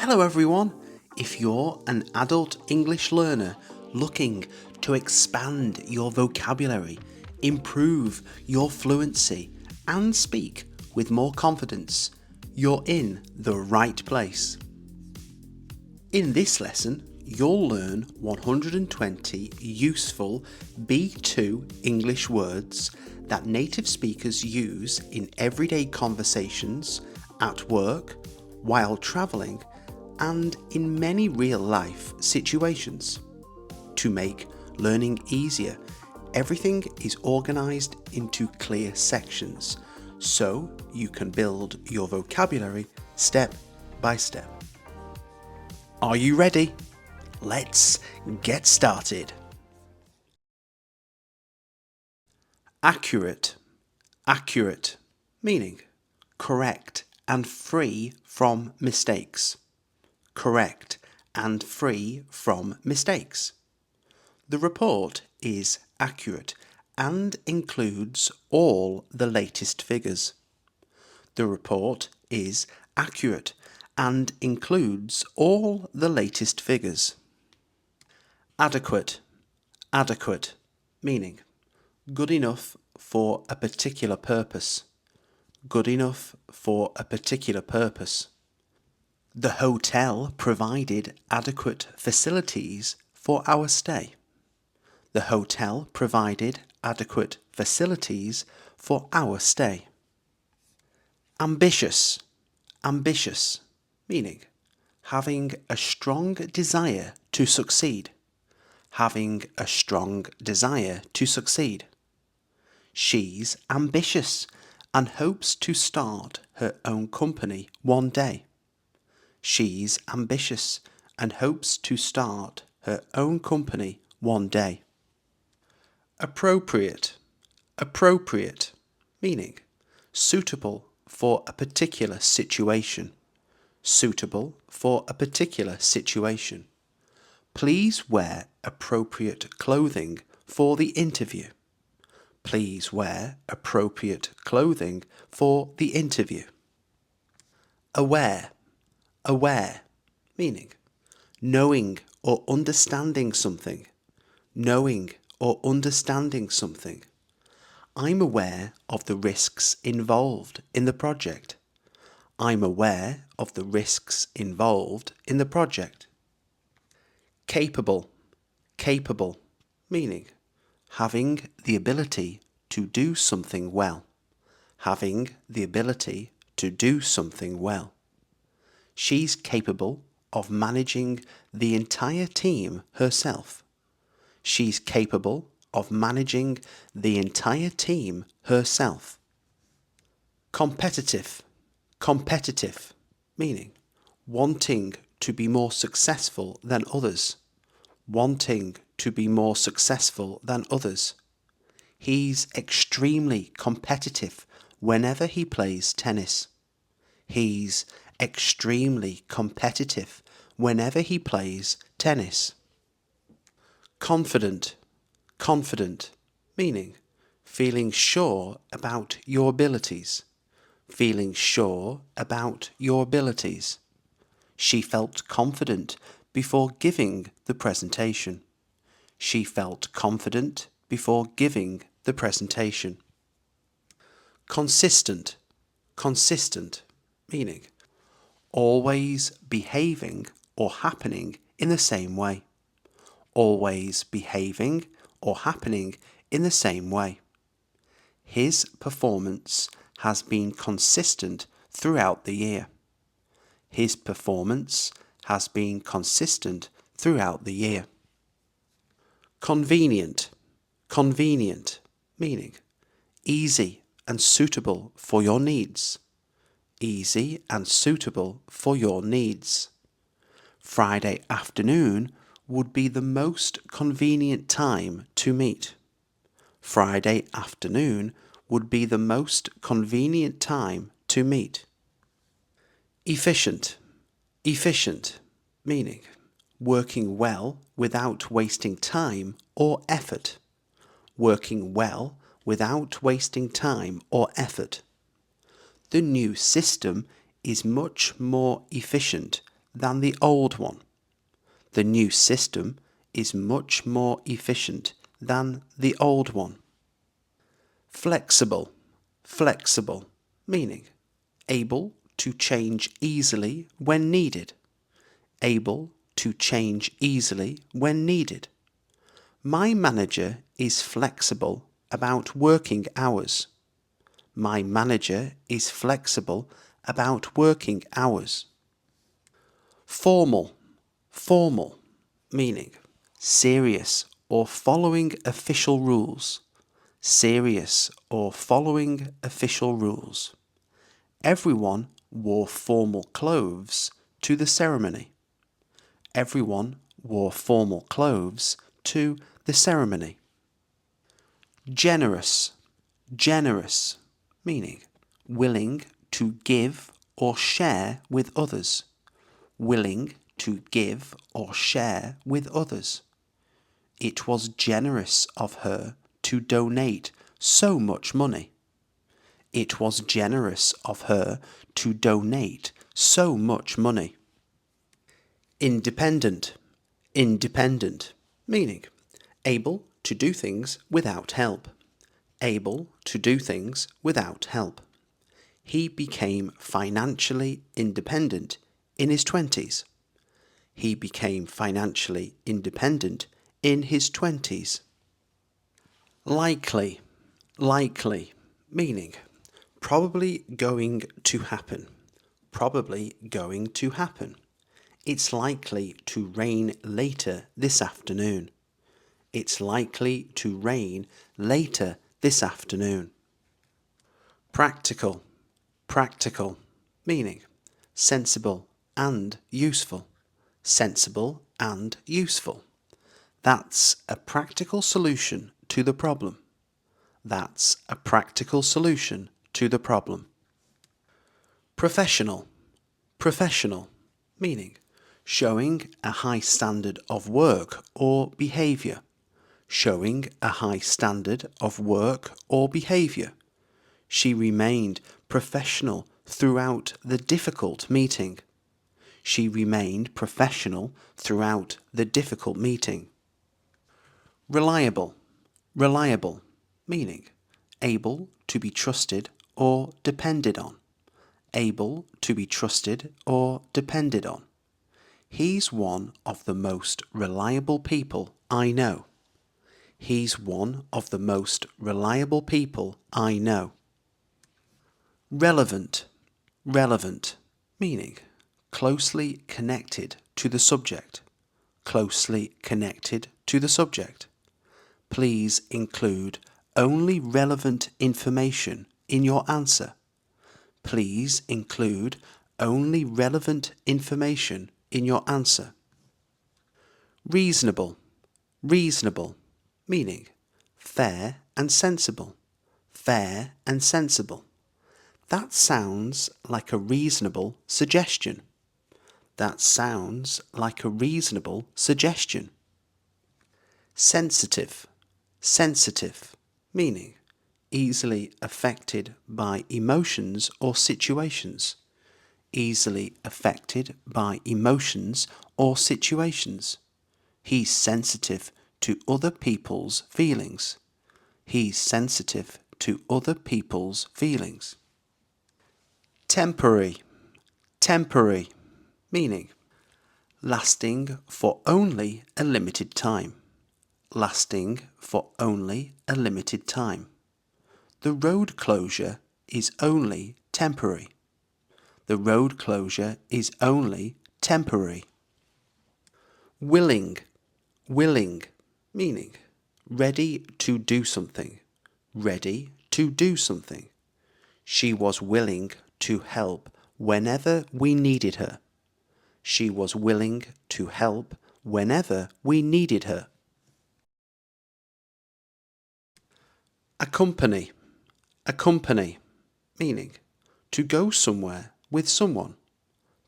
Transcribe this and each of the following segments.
Hello everyone! If you're an adult English learner looking to expand your vocabulary, improve your fluency and speak with more confidence, you're in the right place. In this lesson, you'll learn 120 useful B2 English words that native speakers use in everyday conversations, at work, while travelling, and in many real-life situations. To make learning easier, everything is organised into clear sections, so you can build your vocabulary step by step. Are you ready? Let's get started. Accurate. Accurate, meaning correct and free from mistakes. Correct and free from mistakes. The report is accurate and includes all the latest figures. The report is accurate and includes all the latest figures. Adequate. Adequate, meaning good enough for a particular purpose. Good enough for a particular purpose. The hotel provided adequate facilities for our stay. The hotel provided adequate facilities for our stay. Ambitious. Ambitious, meaning having a strong desire to succeed. Having a strong desire to succeed. She's ambitious and hopes to start her own company one day. She's ambitious and hopes to start her own company one day. Appropriate. Appropriate, meaning suitable for a particular situation. Suitable for a particular situation. Please wear appropriate clothing for the interview. Please wear appropriate clothing for the interview. Aware. Aware, meaning knowing or understanding something. Knowing or understanding something. I'm aware of the risks involved in the project. I'm aware of the risks involved in the project. Capable. Capable, meaning having the ability to do something well. Having the ability to do something well. She's capable of managing the entire team herself. She's capable of managing the entire team herself. Competitive. Competitive, meaning wanting to be more successful than others. Wanting to be more successful than others. He's extremely competitive whenever he plays tennis. He's extremely competitive whenever he plays tennis. Confident. Confident, meaning feeling sure about your abilities. Feeling sure about your abilities. She felt confident before giving the presentation. She felt confident before giving the presentation. Consistent. Consistent, meaning always behaving or happening in the same way. Always behaving or happening in the same way. His performance has been consistent throughout the year. His performance has been consistent throughout the year. Convenient. Convenient, meaning easy and suitable for your needs. Easy and suitable for your needs. Friday afternoon would be the most convenient time to meet. Friday afternoon would be the most convenient time to meet. Efficient. Efficient, meaning working well without wasting time or effort. Working well without wasting time or effort. The new system is much more efficient than the old one. The new system is much more efficient than the old one. Flexible, flexible, meaning able to change easily when needed. Able to change easily when needed. My manager is flexible about working hours. My manager is flexible about working hours. Formal, formal, meaning serious or following official rules. Serious or following official rules. Everyone wore formal clothes to the ceremony. Everyone wore formal clothes to the ceremony. Generous, generous, meaning willing to give or share with others. Willing to give or share with others. It was generous of her to donate so much money. It was generous of her to donate so much money. Independent, independent, meaning able to do things without help. Able to do things without help. He became financially independent in his 20s. He became financially independent in his 20s. Likely, likely, meaning probably going to happen. Probably going to happen. It's likely to rain later this afternoon. It's likely to rain later this afternoon. Practical, practical, meaning sensible and useful. Sensible and useful. That's a practical solution to the problem. That's a practical solution to the problem. Professional, professional, meaning showing a high standard of work or behaviour. Showing a high standard of work or behaviour. She remained professional throughout the difficult meeting. She remained professional throughout the difficult meeting. Reliable, reliable, meaning able to be trusted or depended on. Able to be trusted or depended on. He's one of the most reliable people I know. He's one of the most reliable people I know. Relevant, relevant, meaning closely connected to the subject. Closely connected to the subject. Please include only relevant information in your answer. Please include only relevant information in your answer. Reasonable, reasonable, meaning fair and sensible. Fair and sensible. That sounds like a reasonable suggestion. That sounds like a reasonable suggestion. Sensitive, sensitive, meaning easily affected by emotions or situations. Easily affected by emotions or situations. He's sensitive to other people's feelings. He's sensitive to other people's feelings. Temporary, temporary, meaning lasting for only a limited time. Lasting for only a limited time. The road closure is only temporary. The road closure is only temporary. Willing, willing, meaning ready to do something. Ready to do something. She was willing to help whenever we needed her. She was willing to help whenever we needed her. Accompany, accompany, meaning to go somewhere with someone.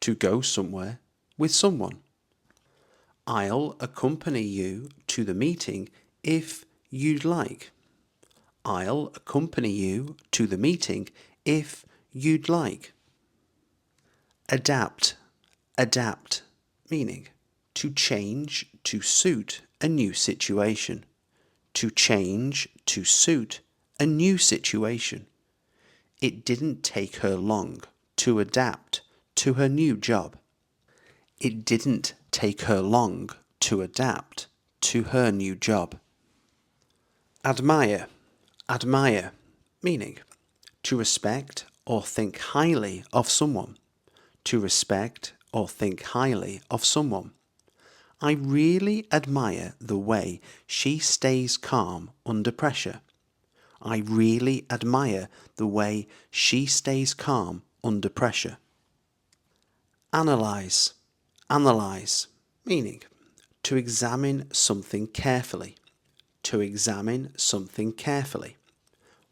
To go somewhere with someone. I'll accompany you to the meeting if you'd like. I'll accompany you to the meeting if you'd like. Adapt, Adapt, meaning to change to suit a new situation. To change to suit a new situation. It didn't take her long to adapt to her new job. It didn't take her long to adapt to her new job. Admire, admire, meaning to respect or think highly of someone. To respect or think highly of someone. I really admire the way she stays calm under pressure. I really admire the way she stays calm under pressure. Analyze, analyze, meaning to examine something carefully. To examine something carefully.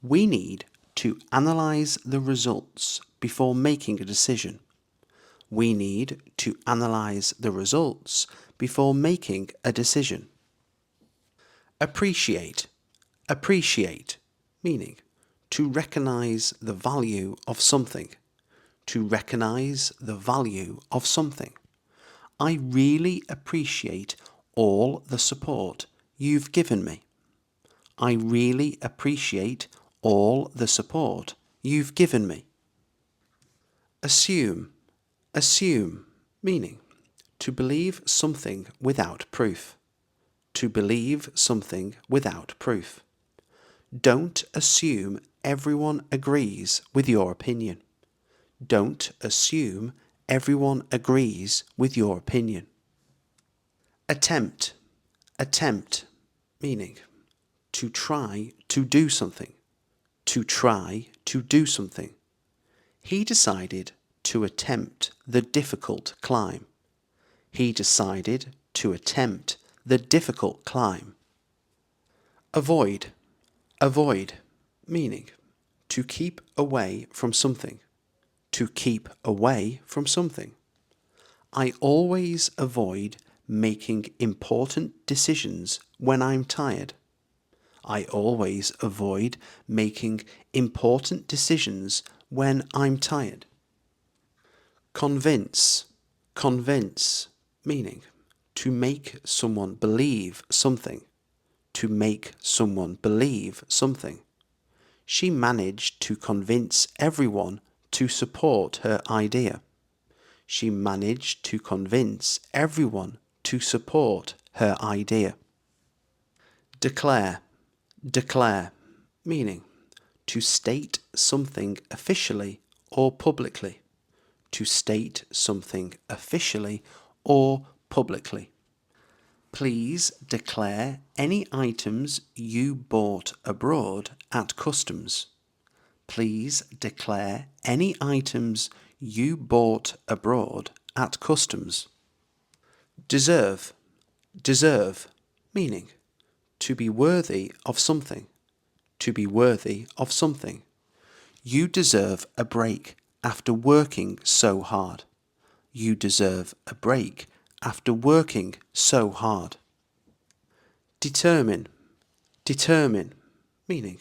We need to analyze the results before making a decision. We need to analyze the results before making a decision. Appreciate, appreciate, meaning to recognize the value of something. To recognize the value of something. I really appreciate all the support you've given me. I really appreciate all the support you've given me. Assume, assume, meaning to believe something without proof. To believe something without proof. Don't assume everyone agrees with your opinion. Don't assume everyone agrees with your opinion. Attempt, attempt, meaning to try to do something. To try to do something. He decided to attempt the difficult climb. He decided to attempt the difficult climb. Avoid, avoid, meaning to keep away from something. To keep away from something. I always avoid making important decisions when I'm tired. I always avoid making important decisions when I'm tired. Convince, convince, meaning to make someone believe something. To make someone believe something. She managed to convince everyone to support her idea. She managed to convince everyone to support her idea. Declare, declare, meaning to state something officially or publicly. To state something officially or publicly. Please declare any items you bought abroad at customs. Please declare any items you bought abroad at customs. Deserve, deserve, meaning to be worthy of something. To be worthy of something. You deserve a break after working so hard. You deserve a break after working so hard. Determine, determine, meaning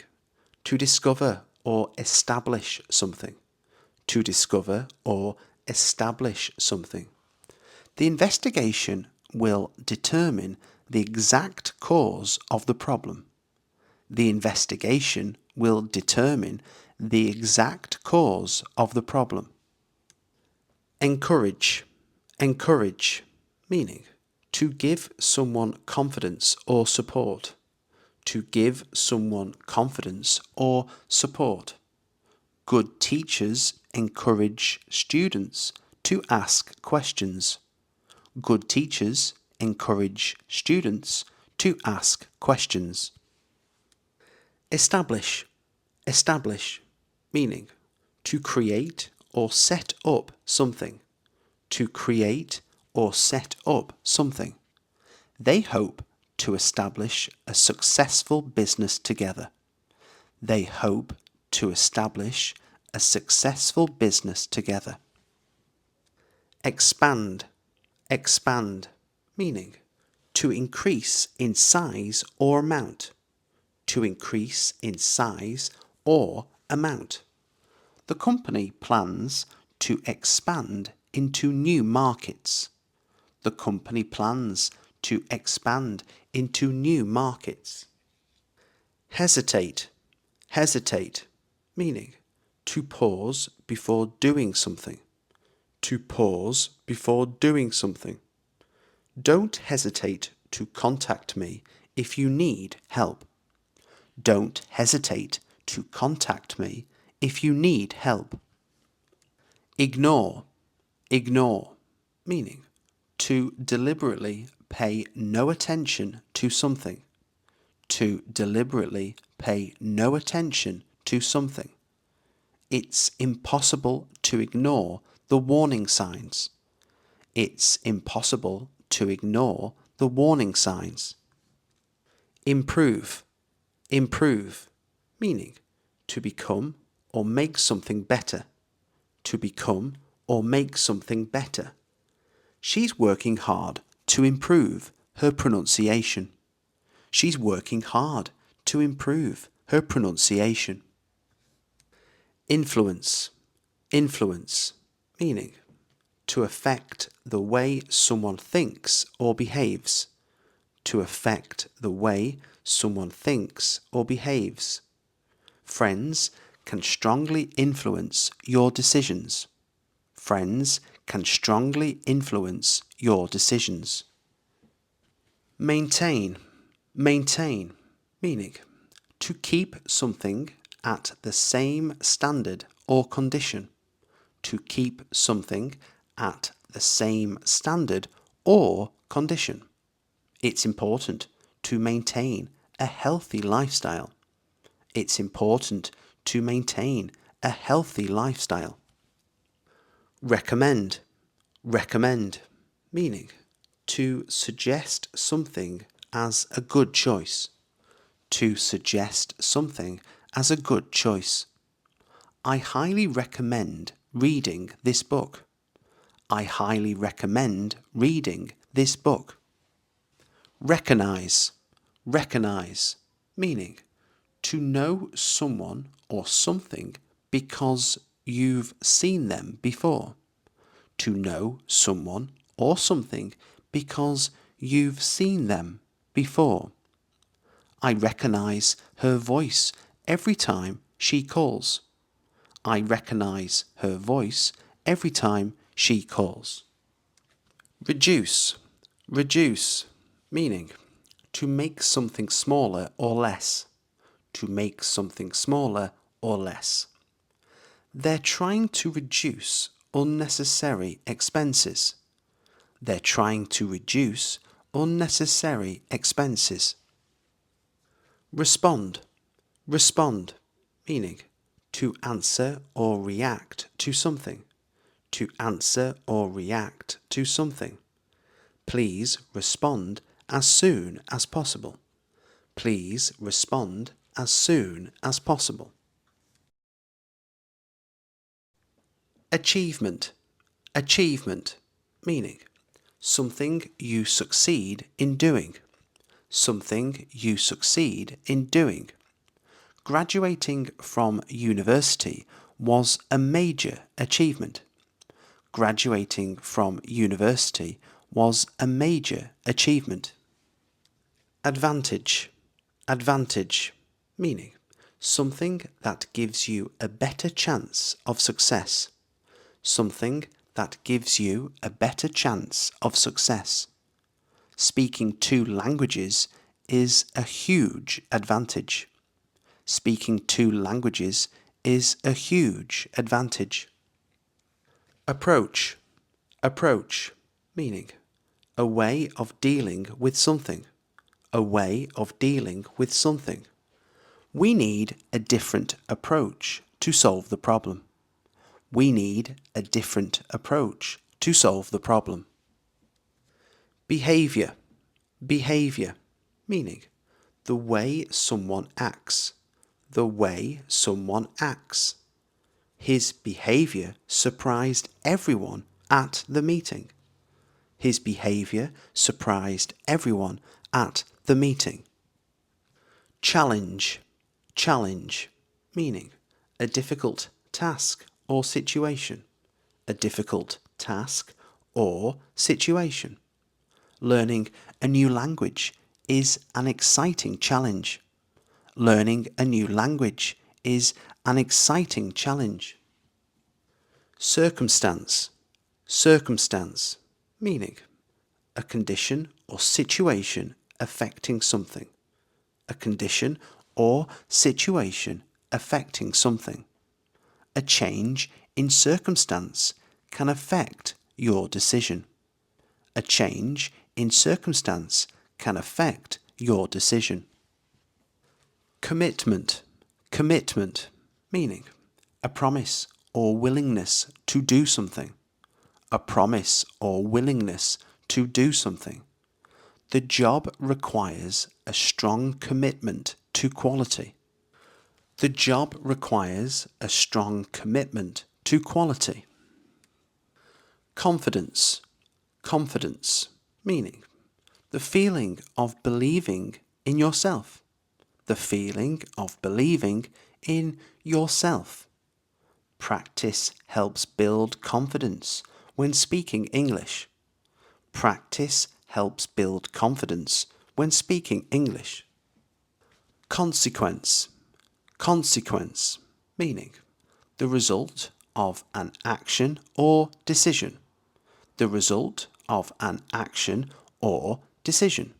to discover or establish something. To discover or establish something. The investigation will determine the exact cause of the problem. The investigation will determine the exact cause of the problem. Encourage, encourage, meaning to give someone confidence or support. To give someone confidence or support. Good teachers encourage students to ask questions. Good teachers encourage students to ask questions. Establish, establish, meaning to create or set up something. To create or set up something. They hope to establish a successful business together. They hope to establish a successful business together. Expand, expand, meaning to increase in size or amount. To increase in size or amount. The company plans to expand into new markets. The company plans to expand into new markets. Hesitate, hesitate, meaning to pause before doing something. To pause before doing something. Don't hesitate to contact me if you need help. Don't hesitate to contact me if you need help. Ignore, ignore, meaning to deliberately pay no attention to something. To deliberately pay no attention to something. It's impossible to ignore the warning signs. It's impossible to ignore the warning signs. Improve, improve, meaning to become or make something better. To become or make something better. She's working hard to improve her pronunciation. She's working hard to improve her pronunciation. Influence, influence, meaning to affect the way someone thinks or behaves. To affect the way someone thinks or behaves. Friends can strongly influence your decisions. Friends can strongly influence your decisions. Maintain, maintain, meaning to keep something at the same standard or condition. To keep something at the same standard or condition. It's important to maintain a healthy lifestyle. It's important to maintain a healthy lifestyle. Recommend, recommend, meaning to suggest something as a good choice. To suggest something as a good choice. I highly recommend reading this book. I highly recommend reading this book. Recognize, recognize, meaning to know someone or something because you've seen them before. To know someone or something because you've seen them before. I recognize her voice every time she calls. I recognize her voice every time she calls. Reduce, reduce, meaning to make something smaller or less. To make something smaller or less. They're trying to reduce unnecessary expenses. They're trying to reduce unnecessary expenses. Respond, respond, meaning to answer or react to something. To answer or react to something. Please respond as soon as possible. Please respond as soon as possible. Achievement, achievement, meaning something you succeed in doing. Something you succeed in doing. Graduating from university was a major achievement. Graduating from university was a major achievement. Advantage, advantage, meaning something that gives you a better chance of success. Something that gives you a better chance of success. Speaking 2 languages is a huge advantage. Speaking 2 languages is a huge advantage. Approach, approach, meaning a way of dealing with something. A way of dealing with something. We need a different approach to solve the problem. We need a different approach to solve the problem. Behavior, behavior, meaning the way someone acts. The way someone acts. His behavior surprised everyone at the meeting. His behavior surprised everyone at the meeting. Challenge, challenge, meaning a difficult task or situation. A difficult task, or situation. Learning a new language is an exciting challenge. Learning a new language is an exciting challenge. Circumstance. Circumstance, meaning a condition or situation affecting something. A condition or situation affecting something. A change in circumstance can affect your decision. A change in circumstance can affect your decision. Commitment. Commitment, meaning a promise or willingness to do something. A promise or willingness to do something. The job requires a strong commitment to quality. The job requires a strong commitment to quality. Confidence. Confidence, meaning the feeling of believing in yourself. The feeling of believing in yourself. Practice helps build confidence when speaking English. Practice helps build confidence when speaking English. Consequence. Consequence, meaning the result of an action or decision. The result of an action or decision.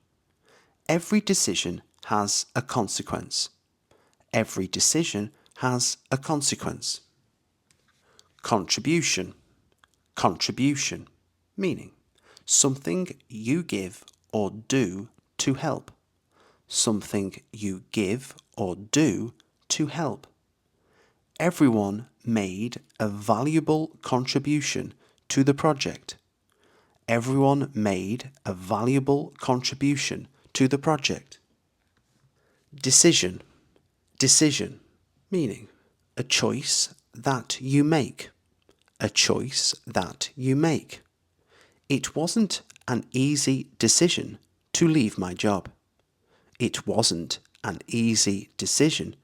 Every decision has a consequence. Every decision has a consequence. Contribution. Contribution, meaning something you give or do to help. Something you give or do to help. Everyone made a valuable contribution to the project. Everyone made a valuable contribution to the project. Decision. Decision, meaning a choice that you make. A choice that you make. It wasn't an easy decision to leave my job. It wasn't an easy decision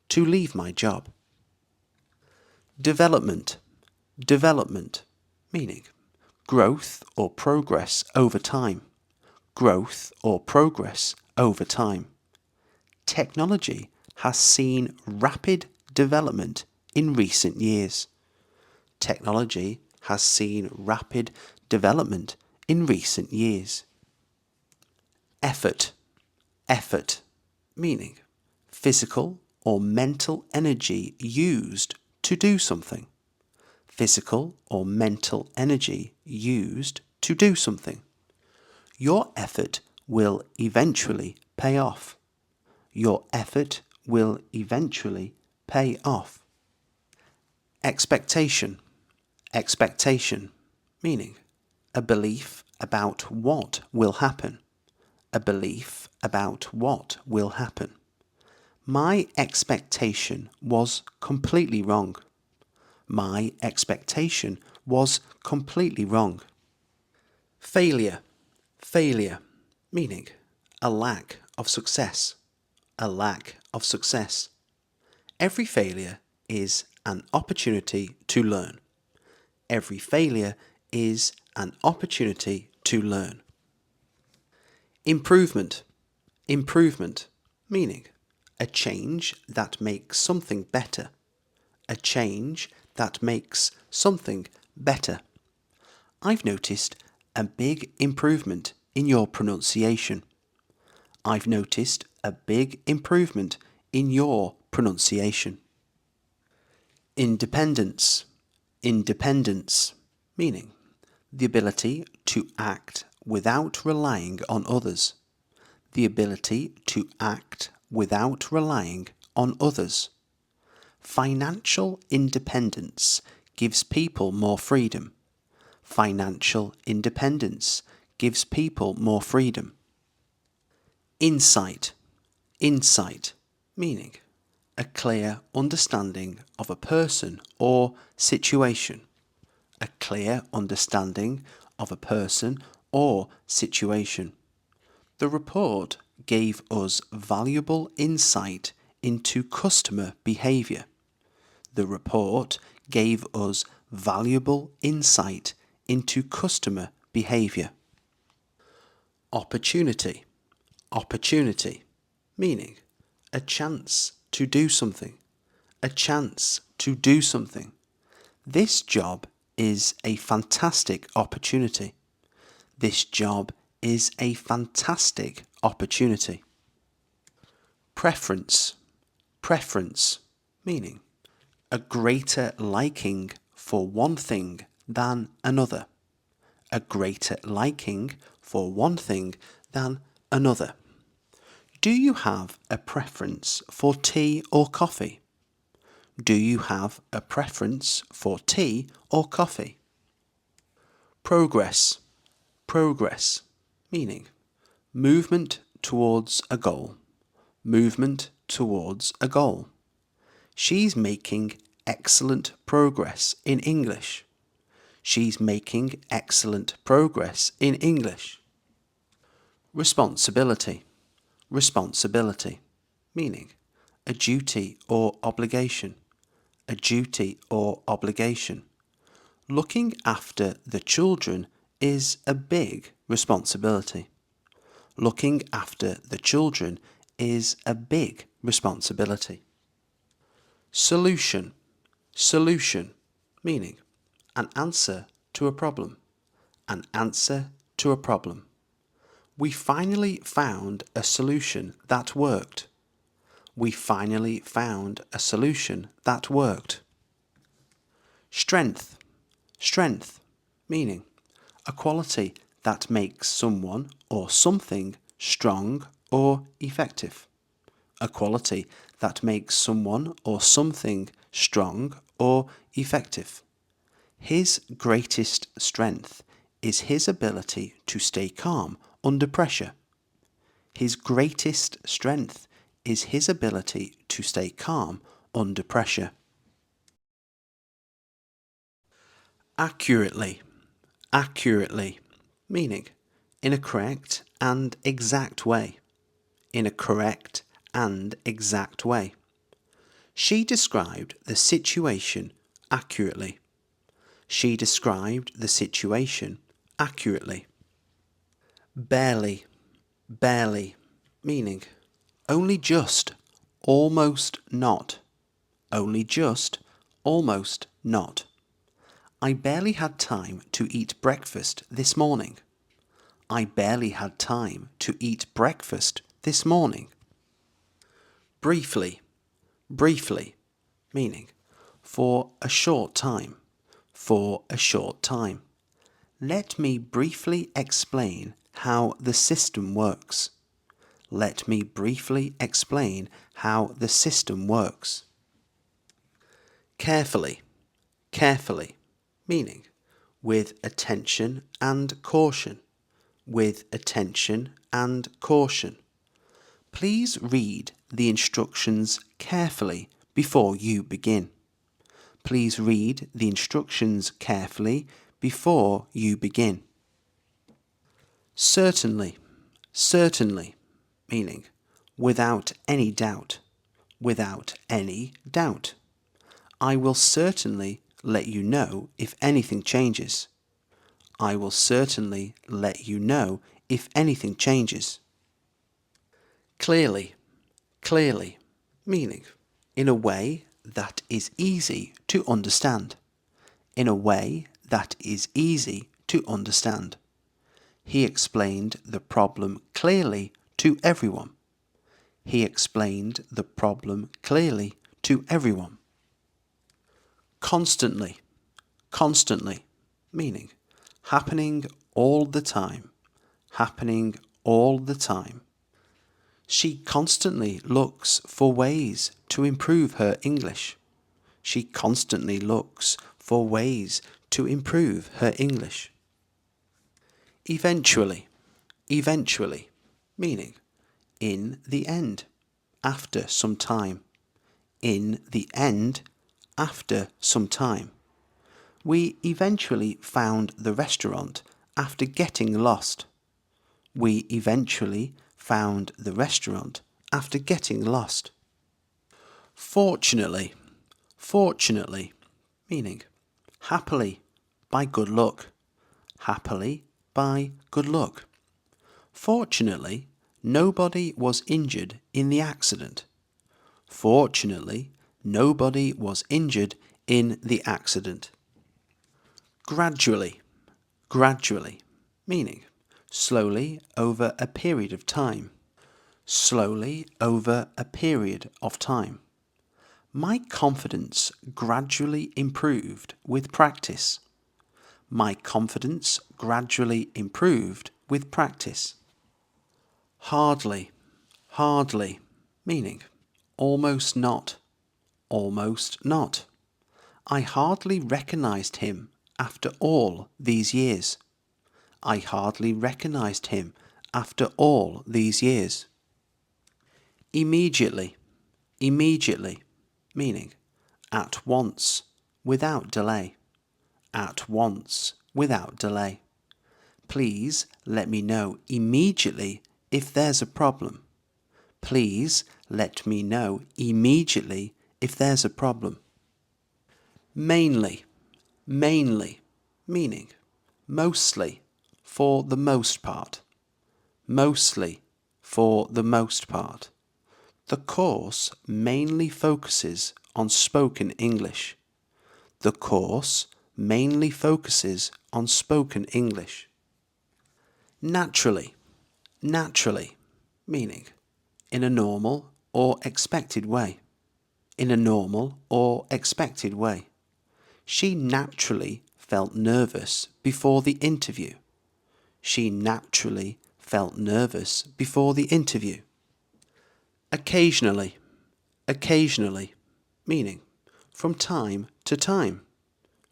to leave my job. Development. Development, meaning growth or progress over time. Growth or progress over time. Technology has seen rapid development in recent years. Technology has seen rapid development in recent years. Effort. Effort, meaning physical or mental energy used to do something. Physical or mental energy used to do something. Your effort will eventually pay off. Your effort will eventually pay off. Expectation. Expectation, meaning a belief about what will happen. A belief about what will happen. My expectation was completely wrong. My expectation was completely wrong. Failure. Failure, meaning a lack of success. A lack of success. Every failure is an opportunity to learn. Every failure is an opportunity to learn. Improvement. Improvement, meaning a change that makes something better. A change that makes something better. I've noticed a big improvement in your pronunciation. I've noticed a big improvement in your pronunciation. Independence. Independence, meaning the ability to act without relying on others. The ability to act without relying on others. Financial independence gives people more freedom. Financial independence gives people more freedom. Insight. Insight, meaning a clear understanding of a person or situation. A clear understanding of a person or situation. The report gave us valuable insight into customer behaviour. The report gave us valuable insight into customer behaviour. Opportunity. Opportunity, meaning a chance to do something. A chance to do something. This job is a fantastic opportunity. This job is a fantastic opportunity. Preference. Preference, meaning a greater liking for one thing than another. A greater liking for one thing than another. Do you have a preference for tea or coffee? Do you have a preference for tea or coffee? Progress. Progress, meaning movement towards a goal. Movement towards a goal. She's making excellent progress in English. She's making excellent progress in English. Responsibility. Responsibility, meaning a duty or obligation. A duty or obligation. Looking after the children is a big responsibility. Looking after the children is a big responsibility. Solution. Solution, meaning an answer to a problem. An answer to a problem. We finally found a solution that worked. We finally found a solution that worked. Strength. Strength, meaning a quality that makes someone or something strong or effective. A quality that makes someone or something strong or effective. His greatest strength is his ability to stay calm under pressure. His greatest strength is his ability to stay calm under pressure. Accurately. Accurately, meaning in a correct and exact way. In a correct and exact way. She described the situation accurately. She described the situation accurately. Barely. Barely, meaning only just, almost not. Only just, almost not. I barely had time to eat breakfast this morning. I barely had time to eat breakfast this morning. Briefly. Briefly, meaning for a short time. For a short time. Let me briefly explain how the system works. Let me briefly explain how the system works. Carefully. Carefully, meaning with attention and caution. With attention and caution. Please read the instructions carefully before you begin. Please read the instructions carefully before you begin. Certainly. Certainly, meaning without any doubt. Without any doubt. I will certainly let you know if anything changes. I will certainly let you know if anything changes. Clearly. Clearly, meaning in a way that is easy to understand. In a way that is easy to understand. He explained the problem clearly to everyone. He explained the problem clearly to everyone. Constantly. Constantly, meaning happening all the time. Happening all the time. She constantly looks for ways to improve her English. She constantly looks for ways to improve her English. Eventually. Eventually, meaning in the end, after some time. In the end, after some time. We eventually found the restaurant after getting lost. We eventually found the restaurant after getting lost. Fortunately. Fortunately, meaning happily, by good luck. happily, by good luck. Fortunately, nobody was injured in the accident. Fortunately, nobody was injured in the accident. Gradually, gradually, meaning slowly over a period of time. Slowly over a period of time. My confidence gradually improved with practice. My confidence gradually improved with practice. Hardly, hardly, meaning almost not, almost not. I hardly recognized him after all these years. I hardly recognized him after all these years. Immediately, immediately, meaning at once, without delay. At once, without delay. Please let me know immediately if there's a problem. Please let me know immediately if there's a problem. Mainly, mainly, meaning mostly, for the most part. Mostly, for the most part. The course mainly focuses on spoken English. The course mainly focuses on spoken English. Naturally, naturally, meaning in a normal or expected way. In a normal or expected way. She naturally felt nervous before the interview. She naturally felt nervous before the interview. Occasionally, occasionally, meaning from time to time.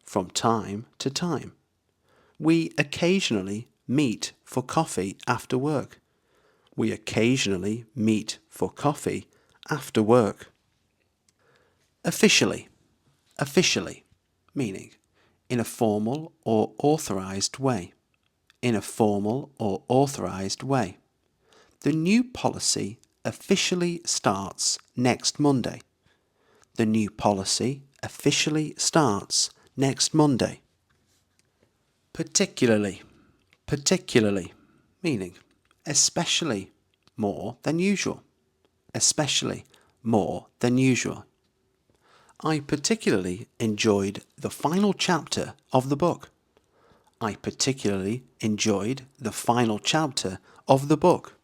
From time to time. We occasionally meet for coffee after work. We occasionally meet for coffee after work. Officially, officially, meaning in a formal or authorized way. In a formal or authorized way. The new policy officially starts next Monday. The new policy officially starts next Monday. Particularly, particularly, meaning especially, more than usual. Especially, more than usual. I particularly enjoyed the final chapter of the book. I particularly enjoyed the final chapter of the book.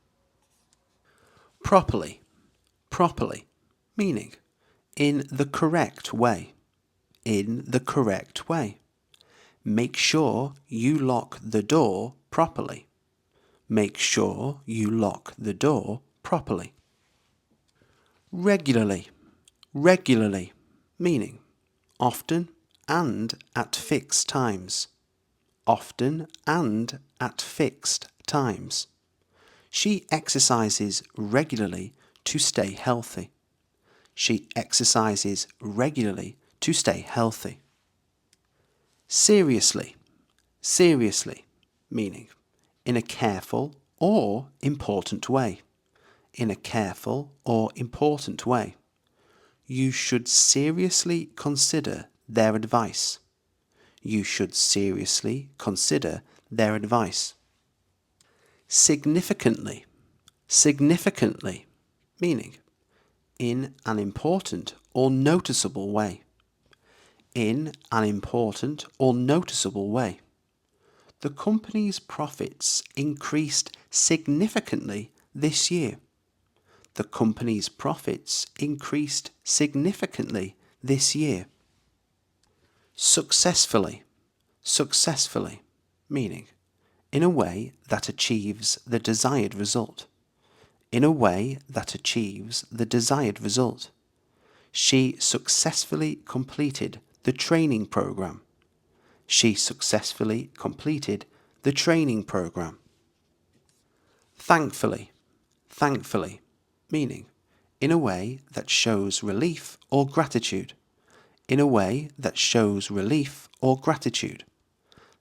Properly, properly, meaning in the correct way. In the correct way. Make sure you lock the door properly. Make sure you lock the door properly. Regularly, regularly, meaning often and at fixed times. Often and at fixed times. She exercises regularly to stay healthy. She exercises regularly to stay healthy. Seriously, seriously, meaning in a careful or important way. In a careful or important way. You should seriously consider their advice. You should seriously consider their advice. Significantly, significantly, meaning in an important or noticeable way. In an important or noticeable way. The company's profits increased significantly this year. The company's profits increased significantly this year. Successfully, successfully, meaning in a way that achieves the desired result. In a way that achieves the desired result. She successfully completed the training program. She successfully completed the training program. Thankfully, thankfully, meaning in a way that shows relief or gratitude. In a way that shows relief or gratitude.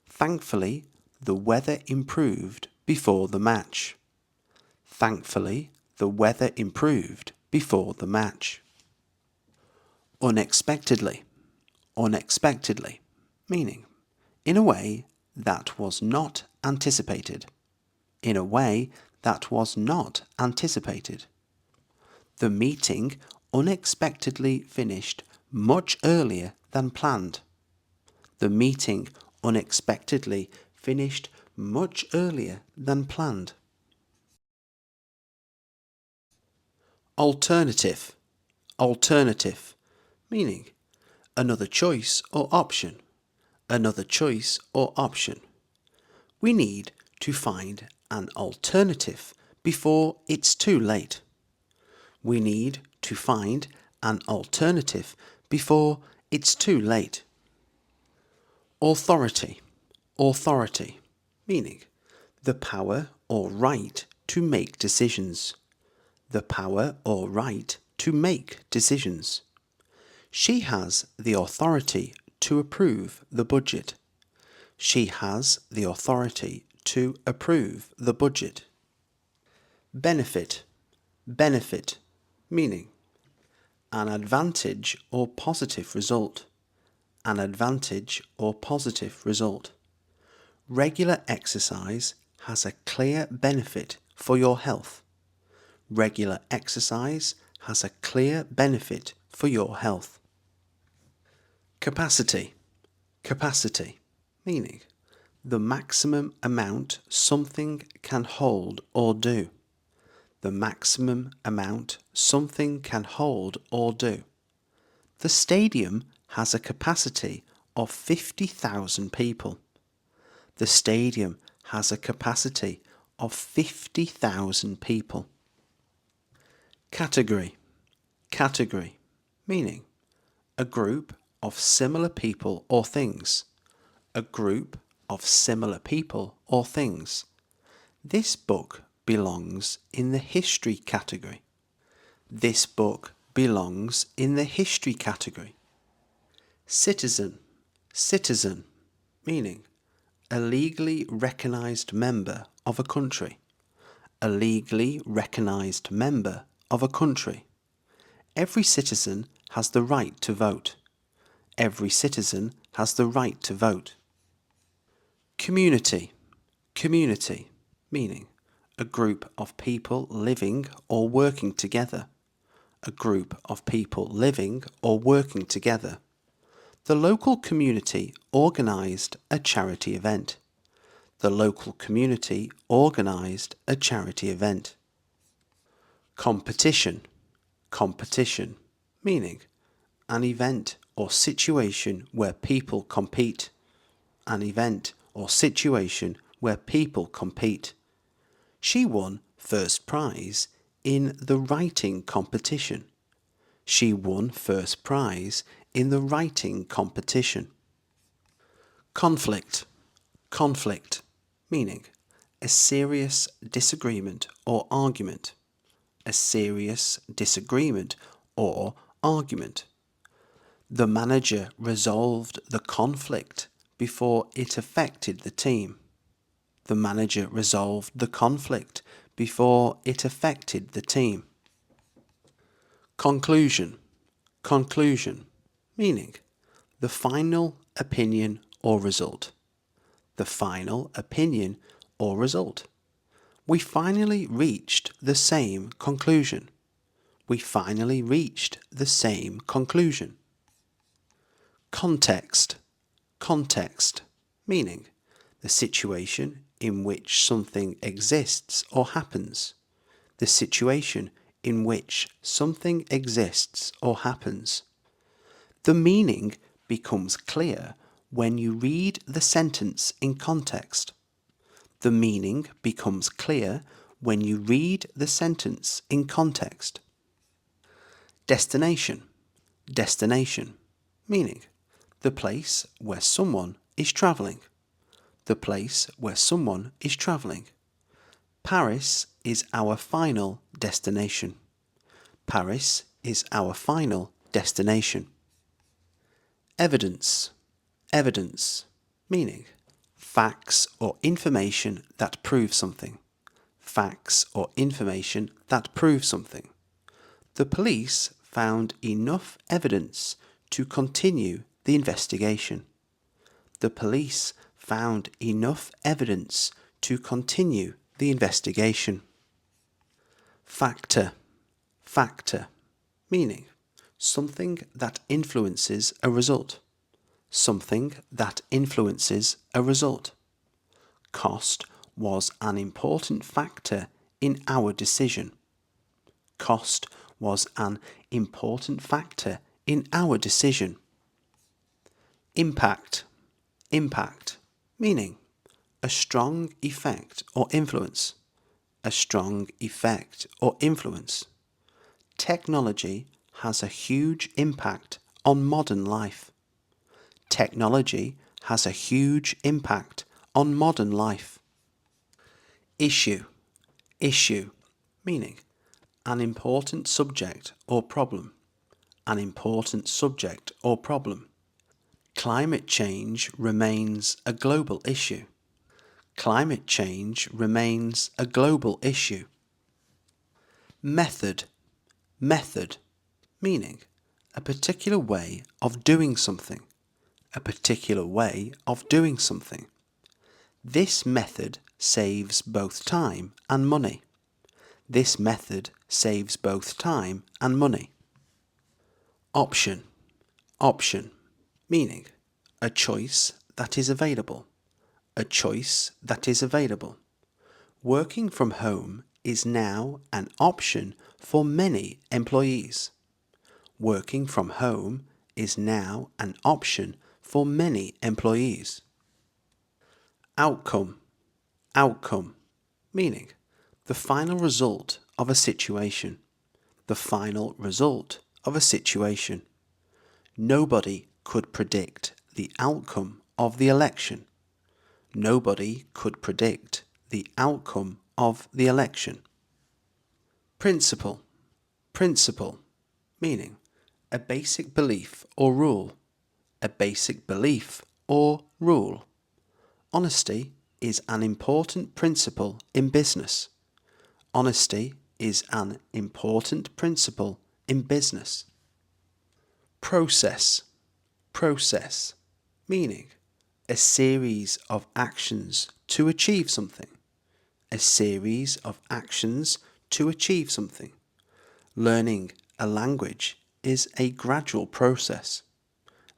Thankfully, the weather improved before the match. Thankfully, the weather improved before the match. Unexpectedly, unexpectedly, meaning in a way that was not anticipated. In a way that was not anticipated. The meeting unexpectedly finished much earlier than planned. The meeting unexpectedly finished much earlier than planned. Alternative. Alternative, meaning another choice or option. Another choice or option. We need to find an alternative before it's too late. We need to find an alternative before it's too late. Authority. Authority, meaning the power or right to make decisions. The power or right to make decisions. She has the authority to approve the budget. She has the authority to approve the budget. Benefit. Benefit, meaning an advantage or positive result. An advantage or positive result. Regular exercise has a clear benefit for your health. Regular exercise has a clear benefit for your health. Capacity. Capacity, meaning the maximum amount something can hold or do. The maximum amount something can hold or do. The stadium has a capacity of 50,000 people. The stadium has a capacity of 50,000 people. Category. Category, meaning a group of similar people or things. A group of similar people or things. This book belongs in the history category. This book belongs in the history category. Citizen. Citizen, meaning a legally recognized member of a country. A legally recognized member of a country. Every citizen has the right to vote. Every citizen has the right to vote. Community. Community, meaning a group of people living or working together. A group of people living or working together. The local community organised a charity event. The local community organised a charity event. Competition. Competition, meaning an event or situation where people compete. An event or situation where people compete. She won first prize in the writing competition. She won first prize in the writing competition. Conflict. Conflict, meaning a serious disagreement or argument. A serious disagreement or argument. The manager resolved the conflict before it affected the team. The manager resolved the conflict before it affected the team. Conclusion. Conclusion, meaning the final opinion or result. The final opinion or result. We finally reached the same conclusion. We finally reached the same conclusion. Context. Context, meaning the situation in which something exists or happens. The situation in which something exists or happens. The meaning becomes clear when you read the sentence in context. The meaning becomes clear when you read the sentence in context. Destination. Destination, meaning the place where someone is travelling. The place where someone is travelling. Paris is our final destination. Paris is our final destination. Evidence. Evidence, meaning facts or information that prove something. Facts or information that prove something. The police found enough evidence to continue the investigation. The police found enough evidence to continue the investigation. Factor, factor, meaning something that influences a result. Something that influences a result. Cost was an important factor in our decision. Cost was an important factor in our decision. Impact, impact, meaning a strong effect or influence. A strong effect or influence. Technology has a huge impact on modern life. Technology has a huge impact on modern life. Issue, issue, meaning an important subject or problem. An important subject or problem. Climate change remains a global issue. Climate change remains a global issue. Method, method, meaning a particular way of doing something. A particular way of doing something. This method saves both time and money. This method saves both time and money. Option, option, meaning a choice that is available. A choice that is available. Working from home is now an option for many employees. Working from home is now an option for many employees. Outcome, outcome, meaning the final result of a situation. The final result of a situation. Nobody could predict the outcome of the election. Nobody could predict the outcome of the election. Principle, principle, meaning a basic belief or rule. A basic belief or rule. Honesty is an important principle in business. Honesty is an important principle in business. Process, process, meaning a series of actions to achieve something. A series of actions to achieve something. Learning a language is a gradual process.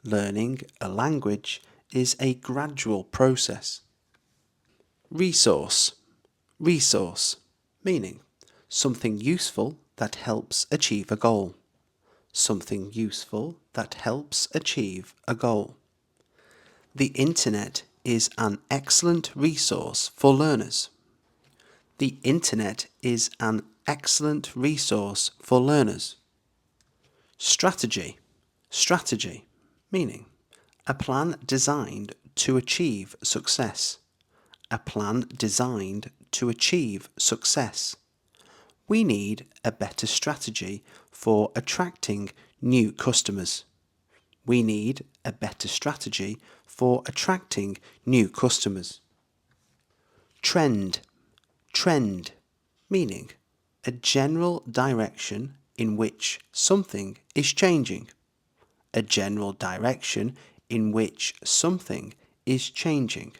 Learning a language is a gradual process. Resource, resource, meaning something useful that helps achieve a goal. Something useful that helps achieve a goal. The internet is an excellent resource for learners. The internet is an excellent resource for learners. Strategy, strategy, meaning a plan designed to achieve success. A plan designed to achieve success. We need a better strategy for attracting new customers. We need a better strategy for attracting new customers. Trend, trend, meaning a general direction in which something is changing. A general direction in which something is changing.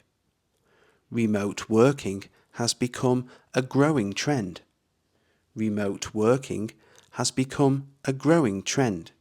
Remote working has become a growing trend. Remote working has become a growing trend.